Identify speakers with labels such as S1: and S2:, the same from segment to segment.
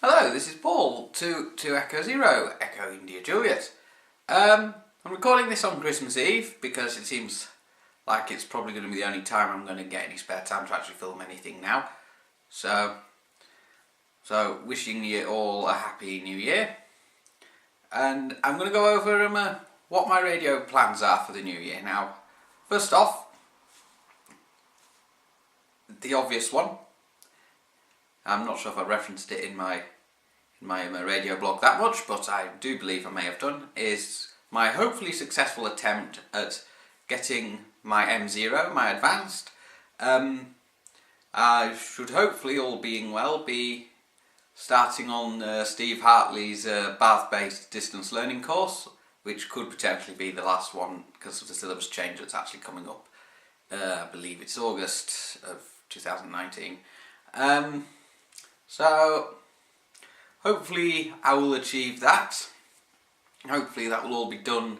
S1: Hello, this is Paul, 2 Echo Zero, Echo India Juliet. I'm recording this on Christmas Eve because it seems like it's probably going to be the only time I'm going to get any spare time to actually film anything now. So wishing you all a happy new year. And I'm going to go over what my radio plans are for the new year. Now, first off, the obvious one. I'm not sure if I referenced it in my radio blog that much, but I do believe I may have done, is my hopefully successful attempt at getting my M0, my advanced. I should hopefully, all being well, be starting on Steve Hartley's Bath-based distance learning course, which could potentially be the last one because of the syllabus change that's actually coming up. I believe it's August of 2019. So hopefully I will achieve that. Hopefully that will all be done,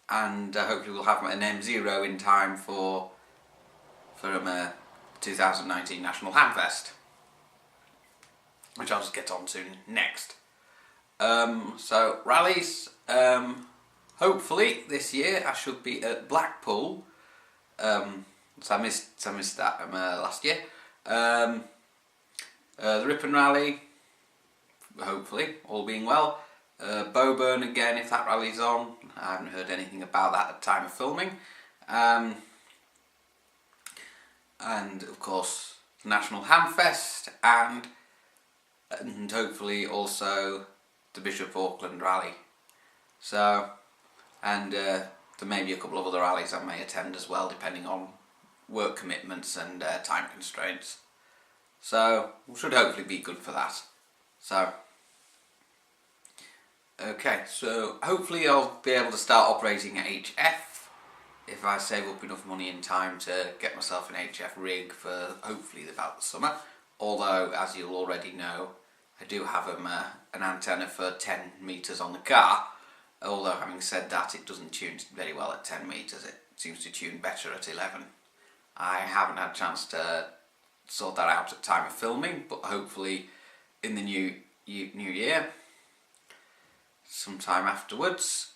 S1: and hopefully we'll have an M0 in time for 2019 National Hamfest, which I'll just get on to next. So rallies, hopefully this year I should be at Blackpool. So I missed that last year. The Ripon Rally, hopefully, all being well. Bowburn again, if that rally's on. I haven't heard anything about that at the time of filming. And of course, National Hamfest, and hopefully also the Bishop Auckland Rally. So, and there may be a couple of other rallies I may attend as well, depending on work commitments and time constraints. So, we should hopefully be good for that. So, okay, so hopefully I'll be able to start operating at HF if I save up enough money in time to get myself an HF rig for hopefully about the summer. Although, as you'll already know, I do have an antenna for 10 metres on the car. Although, having said that, it doesn't tune very well at 10 metres. It seems to tune better at 11. I haven't had a chance to sort that out at time of filming, but hopefully in the new year, sometime afterwards,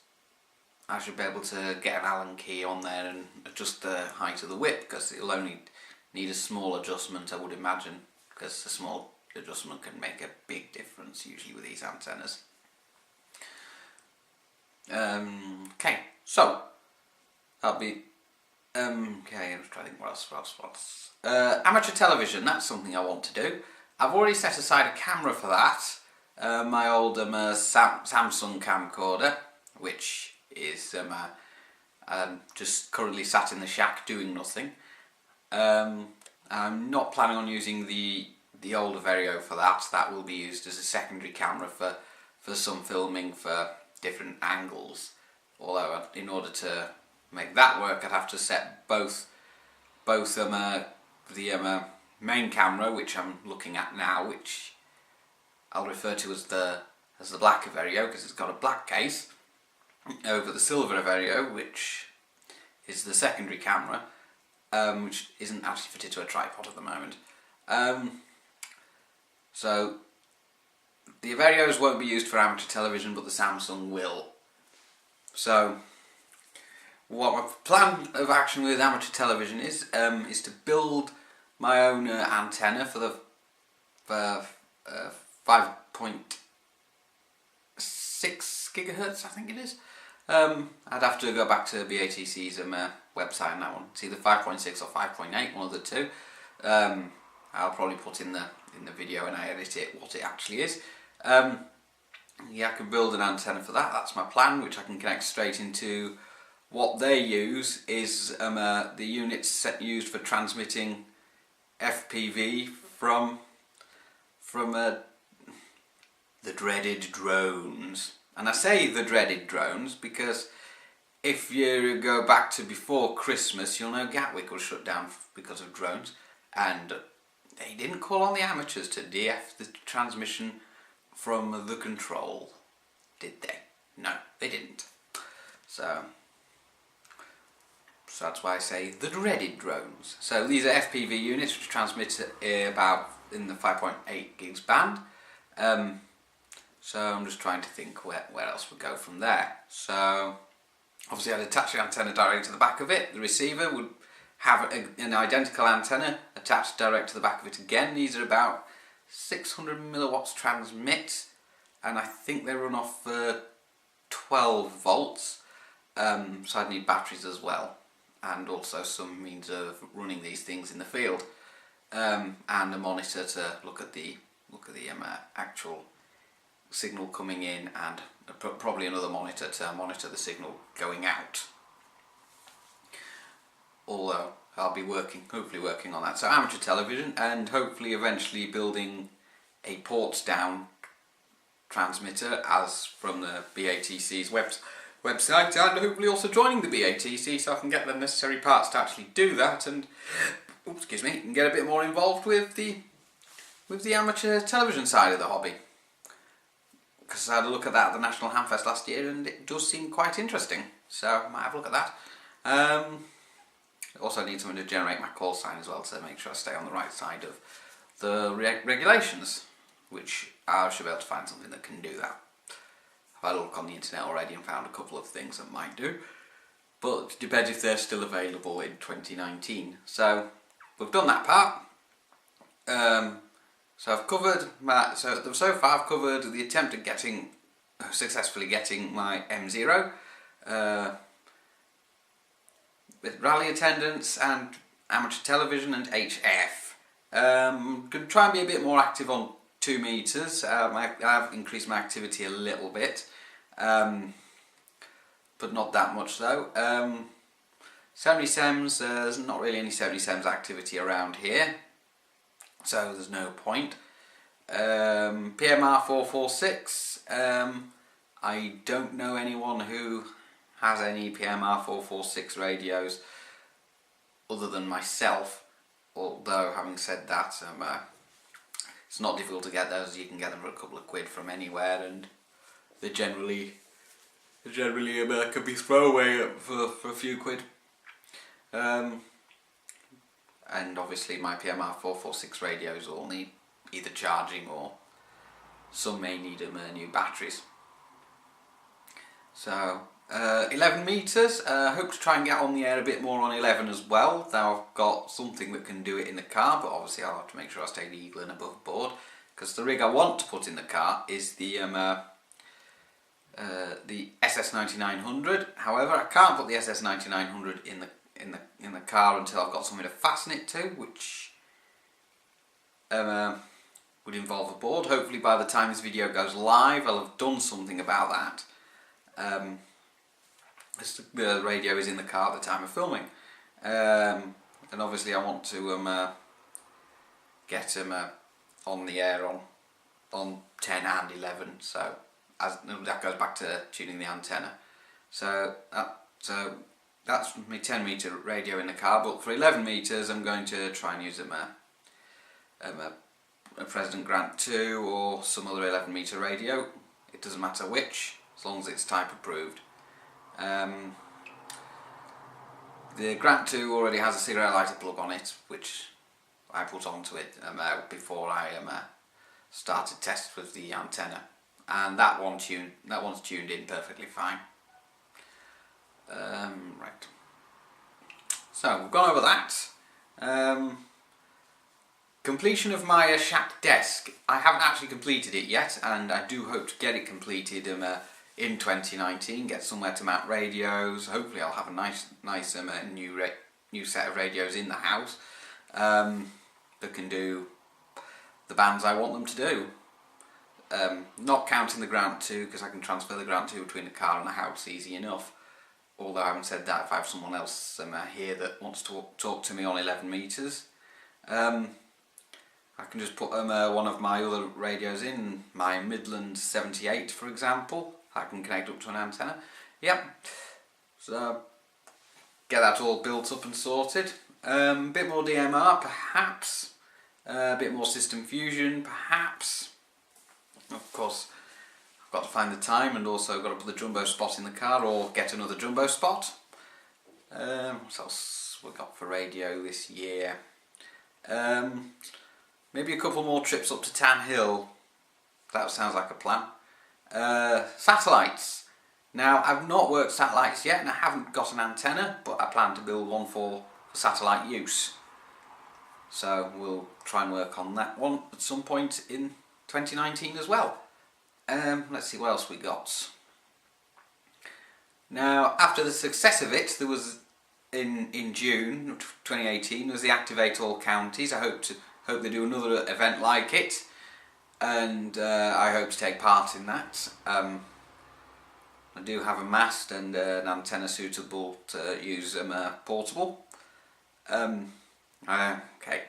S1: I should be able to get an Allen key on there and adjust the height of the whip, because it'll only need a small adjustment, I would imagine, because a small adjustment can make a big difference usually with these antennas. Okay, so that'll be okay. I'm trying to think what else. Amateur television, that's something I want to do. I've already set aside a camera for that. My old Samsung camcorder, which is just currently sat in the shack doing nothing. I'm not planning on using the older Vario for that. That will be used as a secondary camera for some filming for different angles. Although in order to make that work, I'd have to set both the main camera, which I'm looking at now, which I'll refer to as the black Vario because it's got a black case, over the silver Vario, which is the secondary camera, which isn't actually fitted to a tripod at the moment. So the Varios won't be used for amateur television, but the Samsung will. So what my plan of action with amateur television is to build my own antenna for the 5.6 gigahertz, I think it is. I'd have to go back to BATC's website on that one. It's either 5.6 or 5.8, one of the two. I'll probably put in the video when I edit it what it actually is. Yeah, I can build an antenna for that. That's my plan, which I can connect straight into what they use is the units used for transmitting FPV from the dreaded drones. And I say the dreaded drones because if you go back to before Christmas, you'll know Gatwick was shut down because of drones, and they didn't call on the amateurs to DF the transmission from the control, did they? No, they didn't. So that's why I say the dreaded drones. So these are FPV units which transmit about in the 5.8 gigs band. So I'm just trying to think where else would go from there. So obviously I'd attach the antenna directly to the back of it. The receiver would have an identical antenna attached direct to the back of it again. These are about 600 milliwatts transmit, and I think they run off 12 volts. So I'd need batteries as well, and also some means of running these things in the field, and a monitor to look at the actual signal coming in, and probably another monitor to monitor the signal going out. Although I'll be hopefully working on that. So amateur television, and hopefully eventually building a ports down transmitter as from the BATC's website, and hopefully also joining the BATC so I can get the necessary parts to actually do that, and and get a bit more involved with the amateur television side of the hobby. Because I had a look at that at the National Hamfest last year, and it does seem quite interesting, so I might have a look at that. Also need something to generate my call sign as well, to make sure I stay on the right side of the regulations, which I should be able to find something that can do that. I've had a look on the internet already and found a couple of things that might do, but it depends if they're still available in 2019. So we've done that part. So I've covered so far I've covered the attempt at successfully getting my M0, with rally attendance and amateur television and HF. Going to try and be a bit more active on 2 meters. I have increased my activity a little bit, but not that much though. 70 SEMS, there's not really any 70 SEMS activity around here, so there's no point. PMR 446, I don't know anyone who has any PMR 446 radios other than myself, although having said that, it's not difficult to get those. You can get them for a couple of quid from anywhere, and they generally can be throwaway for a few quid. And obviously my PMR 446 radios all need either charging, or some may need new batteries. So 11 meters, hope to try and get on the air a bit more on 11 as well. Now I've got something that can do it in the car, but obviously I'll have to make sure I stay legal and above board, because the rig I want to put in the car is the SS9900. However, I can't put the SS9900 in the car until I've got something to fasten it to, which would involve a board. Hopefully by the time this video goes live I'll have done something about that. The radio is in the car at the time of filming, and obviously I want to get on the air on 10 and 11, so that goes back to tuning the antenna. So that's my 10 meter radio in the car, but for 11 meters I'm going to try and use a President Grant 2 or some other 11 meter radio. It doesn't matter which, as long as it's type approved. The Grant 2 already has a cigarette lighter plug on it, which I put onto it before I started tests with the antenna, and that one's tuned in perfectly fine. Right. So we've gone over that. Completion of my shack desk. I haven't actually completed it yet, and I do hope to get it completed in 2019. Get somewhere to mount radios. Hopefully, I'll have a nice new set of radios in the house that can do the bands I want them to do. Not counting the Grant 2, because I can transfer the Grant 2 between the car and the house easy enough. Although having said that, if I have someone else here that wants to talk to me on 11 meters, I can just put one of my other radios in, my Midland 78 for example. I can connect up to an antenna. Yep. So get that all built up and sorted. Bit more DMR perhaps, a bit more system fusion perhaps. Of course I've got to find the time, and also got to put the jumbo spot in the car or get another jumbo spot. What else we got for radio this year? Maybe a couple more trips up to Tan Hill that sounds like a plan. Satellites. Now, I've not worked satellites yet and I haven't got an antenna, but I plan to build one for satellite use. So we'll try and work on that one at some point in 2019 as well. Let's see what else we got. Now, after the success of it, there was in June 2018 was the Activate All Counties. I hope they do another event like it, and I hope to take part in that. I do have a mast and an antenna suitable to use portable. Okay.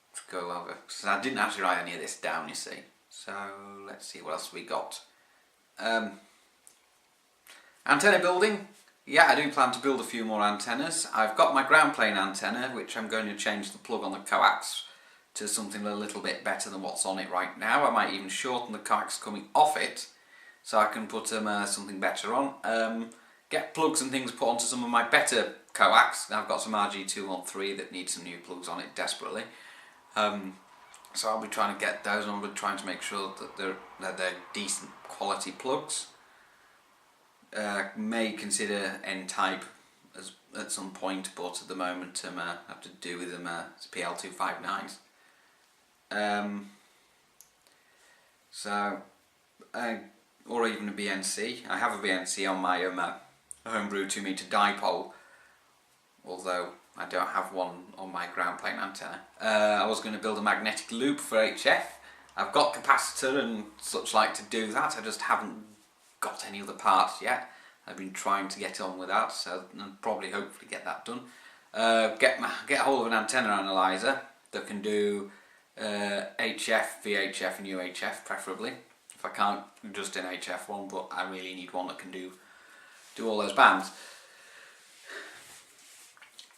S1: Let's go over. So I didn't actually write any of this down, you see. So let's see what else we got. Antenna building. Yeah, I do plan to build a few more antennas. I've got my ground plane antenna, which I'm going to change the plug on the coax to something a little bit better than what's on it right now. I might even shorten the coax coming off it, so I can put something better on. Get plugs and things put onto some of my better coax. I've got some RG213 that need some new plugs on it desperately. So I'll be trying to get those on, but trying to make sure that they're decent quality plugs. May consider N-type at some point, but at the moment I have to do with them PL259s. Or even a BNC. I have a BNC on my homebrew 2 meter dipole, although I don't have one on my ground plane antenna. I was going to build a magnetic loop for HF. I've got capacitor and such like to do that, I just haven't got any other parts yet. I've been trying to get on with that, so I'll probably hopefully get that done. Get a hold of an antenna analyzer that can do HF, VHF and UHF preferably. If I can't, just an HF one, but I really need one that can do all those bands.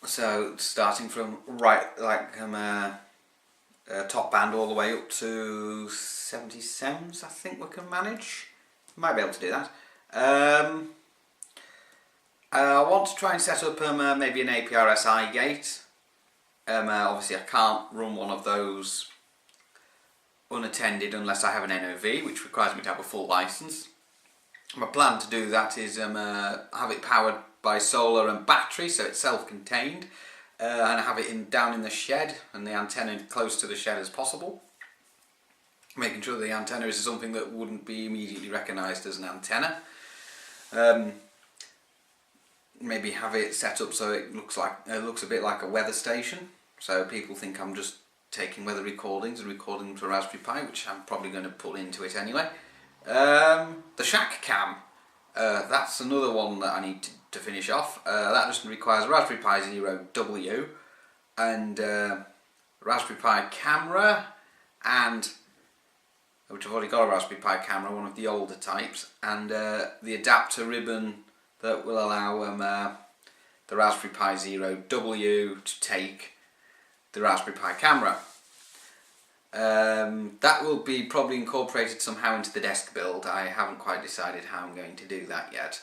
S1: So starting from top band all the way up to 77s, I think we can manage. Might be able to do that. I want to try and set up maybe an APRSI gate. Obviously I can't run one of those unattended unless I have an NOV, which requires me to have a full license. My plan to do that is have it powered by solar and battery, so it's self-contained, and have it down in the shed and the antenna close to the shed as possible, making sure the antenna is something that wouldn't be immediately recognised as an antenna. Maybe have it set up so it looks a bit like a weather station, so people think I'm just taking weather recordings and recording them to a Raspberry Pi, which I'm probably going to put into it anyway. The shack cam, that's another one that I need to finish off. That just requires a Raspberry Pi Zero W and Raspberry Pi camera, and which I've already got a Raspberry Pi camera, one of the older types, and the adapter ribbon that will allow the Raspberry Pi Zero W to take the Raspberry Pi camera. That will be probably incorporated somehow into the desk build. I haven't quite decided how I'm going to do that yet.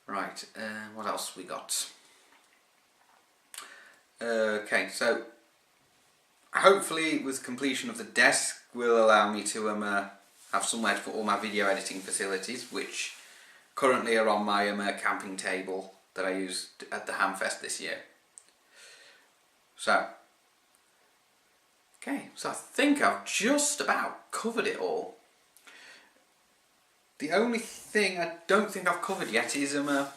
S1: Right, what else we got? Okay, so hopefully with completion of the desk will allow me to have somewhere to put all my video editing facilities, which currently are on my camping table that I used at the Hamfest this year. So, okay, so I think I've just about covered it all. The only thing I don't think I've covered yet is a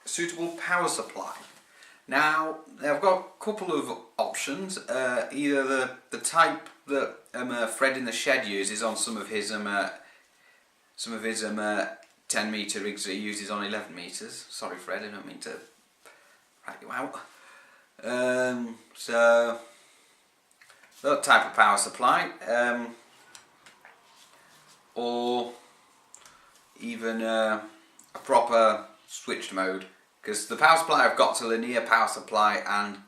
S1: suitable power supply. Now, I've got a couple of options. Either the type that Fred in the shed uses on some of his 10 metre rigs that he uses on 11 metres. Sorry Fred, I don't mean to rat you out. So that type of power supply, or even a proper switched mode, because the power supply I've got is a linear power supply and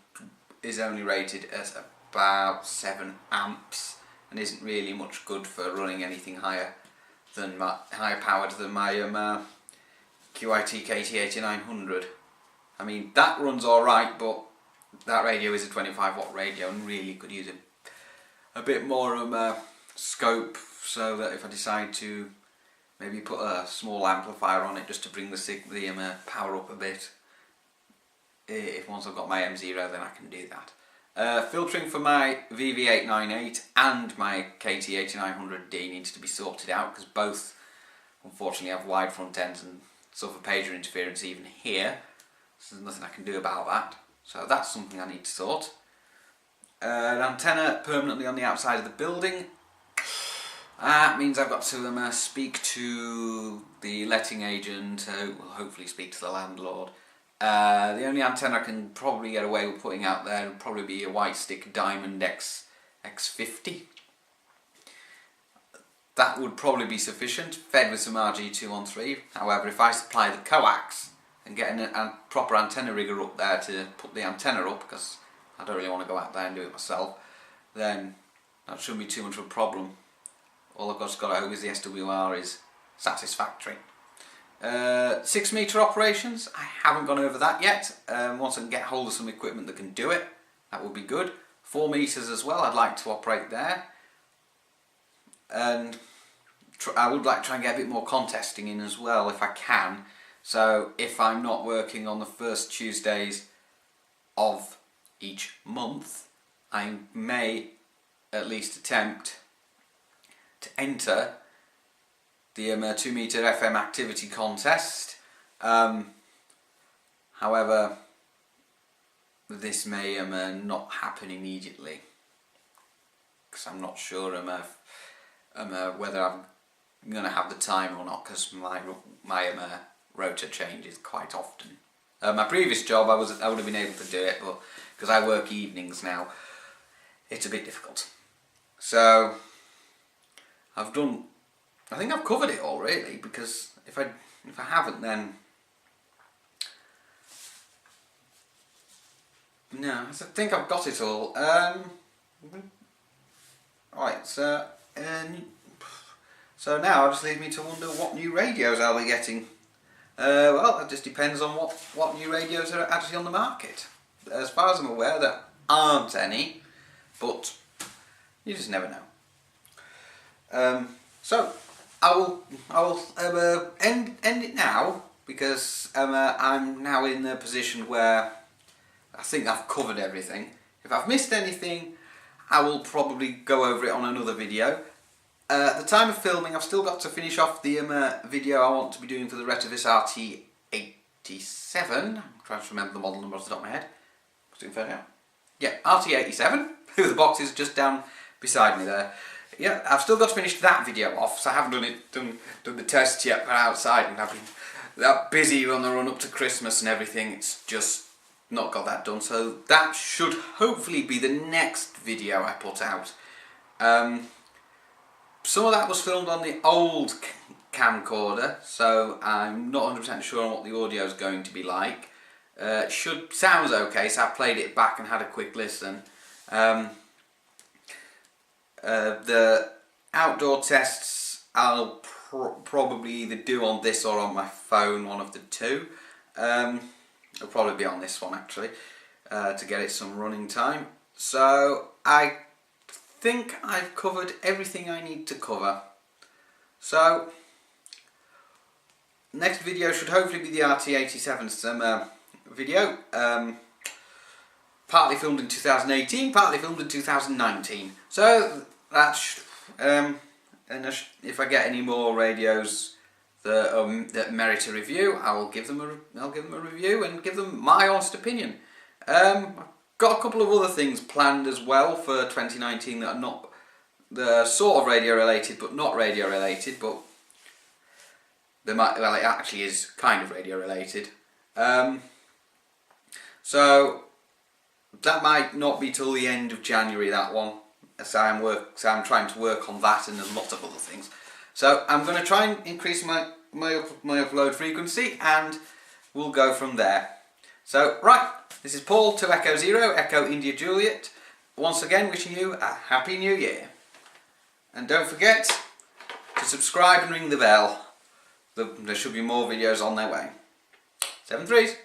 S1: is only rated as about 7 amps and isn't really much good for running anything higher powered than my QIT KT8900. I mean, that runs alright, but that radio is a 25 watt radio and really could use a bit more scope, so that if I decide to maybe put a small amplifier on it just to bring the power up a bit, if once I've got my M0 then I can do that. Filtering for my VV898 and my KT8900D needs to be sorted out, because both unfortunately have wide front ends and suffer pager interference even here, so there's nothing I can do about that. So that's something I need to sort. An antenna permanently on the outside of the building. That means I've got to speak to the letting agent, who will hopefully speak to the landlord. The only antenna I can probably get away with putting out there would probably be a White Stick Diamond X50. That would probably be sufficient, fed with some RG213. However, if I supply the coax and get a proper antenna rigger up there to put the antenna up, because I don't really want to go out there and do it myself, then that shouldn't be too much of a problem. All I've just got to hope is the SWR is satisfactory. 6 metre operations, I haven't gone over that yet. Once I can get hold of some equipment that can do it, that would be good. 4 metres as well, I'd like to operate there. And I would like to try and get a bit more contesting in as well if I can. So if I'm not working on the first Tuesdays of each month, I may at least attempt to enter the 2 metre FM activity contest. However, this may not happen immediately, because I'm not sure whether I'm going to have the time or not, because my rota changes quite often. My previous job I would have been able to do it, but because I work evenings now, it's a bit difficult. So I think I've covered it all really, because if I haven't, then no, I think I've got it all. Right, so now it just leaves me to wonder what new radios I'll be getting. Well, it just depends on what new radios are actually on the market. As far as I'm aware, there aren't any, but you just never know. So I will end it now, because I'm now in a position where I think I've covered everything. If I've missed anything, I will probably go over it on another video. At the time of filming, I've still got to finish off the video I want to be doing for the Retevis RT87. I'm trying to remember the model number off the top of my head. Yeah, RT87, with the box is just down beside me there. Yeah, I've still got to finish that video off, so I haven't done the test yet. But outside, and I've been that busy on the run up to Christmas and everything. It's just not got that done. So that should hopefully be the next video I put out. Some of that was filmed on the old camcorder, so I'm not 100% sure on what the audio is going to be like. Sounds okay, so I played it back and had a quick listen. The outdoor tests I'll probably either do on this or on my phone, one of the two. It'll probably be on this one actually, to get it some running time. So I think I've covered everything I need to cover. So next video should hopefully be the RT87 video. Partly filmed in 2018, partly filmed in 2019. So that's and if I get any more radios that merit a review, I'll give them a review and give them my honest opinion. I've got a couple of other things planned as well for 2019 that are not the sort of radio related, but not radio related. But it actually is kind of radio related. So that might not be till the end of January, that one. So I'm trying to work on that and a lot of other things. So I'm going to try and increase my upload frequency, and we'll go from there. So right, this is Paul, 2 Echo Zero, Echo India Juliet. Once again, wishing you a Happy New Year. And don't forget to subscribe and ring the bell. There should be more videos on their way. 7 threes.